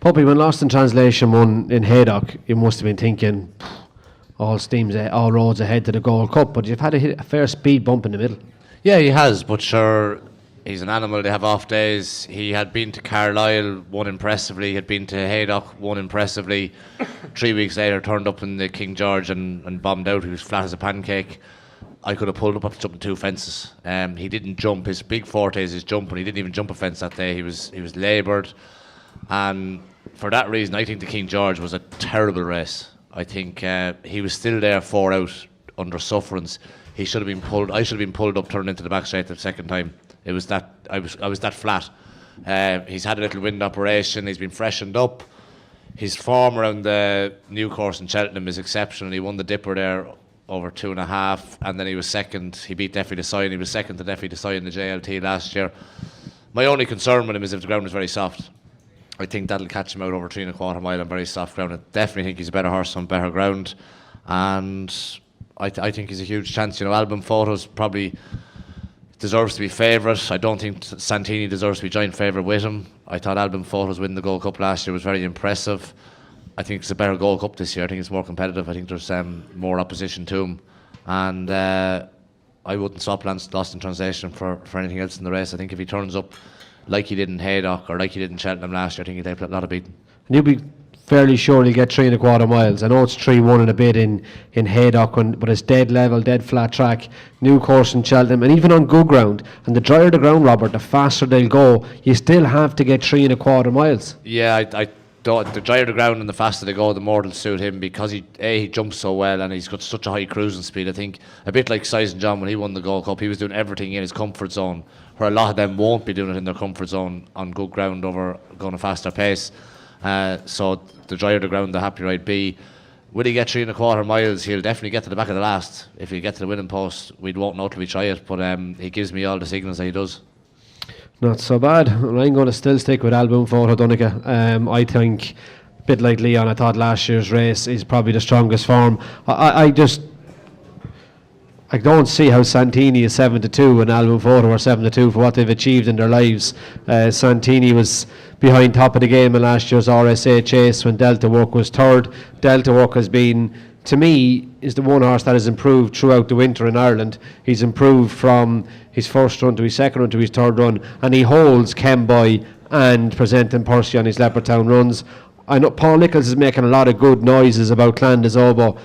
Puppy, when Lost in Translation won in Haydock, you must have been thinking, all roads ahead to the Gold Cup, but you've had a fair speed bump in the middle. Yeah, he has, but sure, he's an animal. They have off days. He had been to Carlisle, won impressively. He had been to Haydock, won impressively. 3 weeks later, turned up in the King George and bombed out. He was flat as a pancake. I could have pulled him up to jump 2 fences. He didn't jump. His big forte is his jumping. He didn't even jump a fence that day. He was laboured, and for that reason, I think the King George was a terrible race. I think he was still there 4 out under sufferance. He should have been pulled. I should have been pulled up, turned into the back straight the second time. It was that I was that flat. He's had a little wind operation. He's been freshened up. His form around the new course in Cheltenham is exceptional. He won the Dipper there over 2.5, and then he was second. He beat Defy Desai, and he was second to Defy Desai in the JLT last year. My only concern with him is if the ground is very soft. I think that'll catch him out over 3.25 mile on very soft ground. I definitely think he's a better horse on better ground, and I think he's a huge chance. You know, Album Photos probably deserves to be favourite. I don't think Santini deserves to be joint favourite with him. I thought Album Photos winning the Gold Cup last year was very impressive. I think it's a better Gold Cup this year. I think it's more competitive. I think there's more opposition to him, and I wouldn't swap Lost in Translation for anything else in the race. I think if he turns up like he did in Haydock or like he did in Cheltenham last year, I think he'd have a lot of beating. And you'll be fairly sure he'll get 3.25 miles. I know it's 3-1 and a bit in Haydock, but it's dead level, dead flat track, new course in Cheltenham, and even on good ground. And the drier the ground, Robert, the faster they'll go. You still have to get 3.25 miles. Yeah, I don't. The drier the ground and the faster they go, the more it'll suit him, because he jumps so well and he's got such a high cruising speed. I think a bit like Sizen John when he won the Gold Cup, he was doing everything in his comfort zone, where a lot of them won't be doing it in their comfort zone on good ground over going a faster pace. So the drier the ground, the happier I'd be. Will he get 3.25 miles? He'll definitely get to the back of the last. If he get to the winning post, we won't know till we try it, but he gives me all the signals that he does. Not so bad. I'm going to still stick with Album Photo Donegal. I think, a bit like Leon, I thought last year's race is probably the strongest form. I don't see how Santini is 7-2 and Album Photo are 7-2 for what they've achieved in their lives. Santini was behind top of the game in last year's RSA Chase when Delta Work was third. Delta Work has been, to me, is the one horse that has improved throughout the winter in Ireland. He's improved from his first run to his second run to his third run, and he holds Kemboy and Presenting Percy on his Leopardtown runs. I know Paul Nichols is making a lot of good noises about Clan des Obo.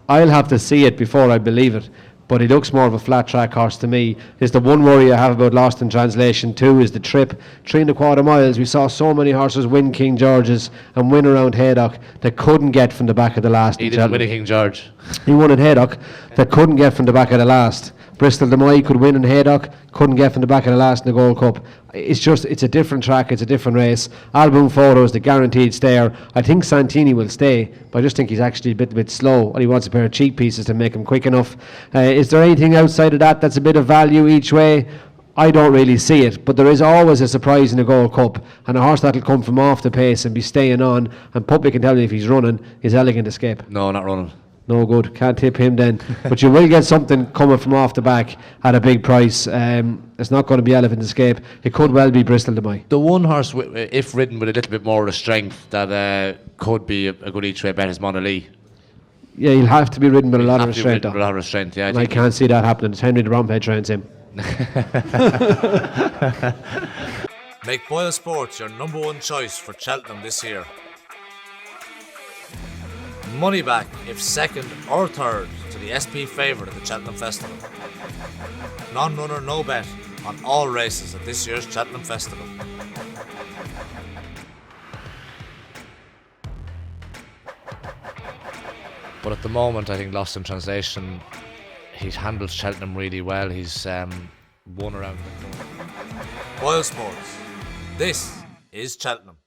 I'll have to see it before I believe it, but he looks more of a flat track horse to me. Is the one worry I have about Lost in Translation too is the trip, 3.25 miles. We saw so many horses win King George's and win around Haydock that couldn't get from the back of the last. He didn't win a King George. He won in Haydock that couldn't get from the back of the last. Bristol de Mai could win in Haydock, couldn't get from the back of the last in the Gold Cup. It's a different track, it's a different race. Album Photos, the guaranteed stayer. I think Santini will stay, but I just think he's actually a bit slow, and he wants a pair of cheek pieces to make him quick enough. Is there anything outside of that that's a bit of value each way? I don't really see it, but there is always a surprise in the Gold Cup, and a horse that'll come from off the pace and be staying on, and Puppy can tell me if he's running, is Elegant Escape. No, not running. No good, can't tip him then. But you will get something coming from off the back at a big price. It's not going to be Elephant Escape. It could well be Bristol de Mai. The one horse, if ridden with a little bit more of strength, that could be a good each way bet is Monolith. Yeah, he'll have to be ridden with a lot of restraint. With a lot of restraint, yeah. I can't see that happening. It's Henry the Romphead trains him. Make BoyleSports your number one choice for Cheltenham this year. Money back if second or third to the SP favourite at the Cheltenham Festival. Non-runner, no bet on all races at this year's Cheltenham Festival. But at the moment, I think Lost in Translation, he handles Cheltenham really well. He's won around. BoyleSports. This is Cheltenham.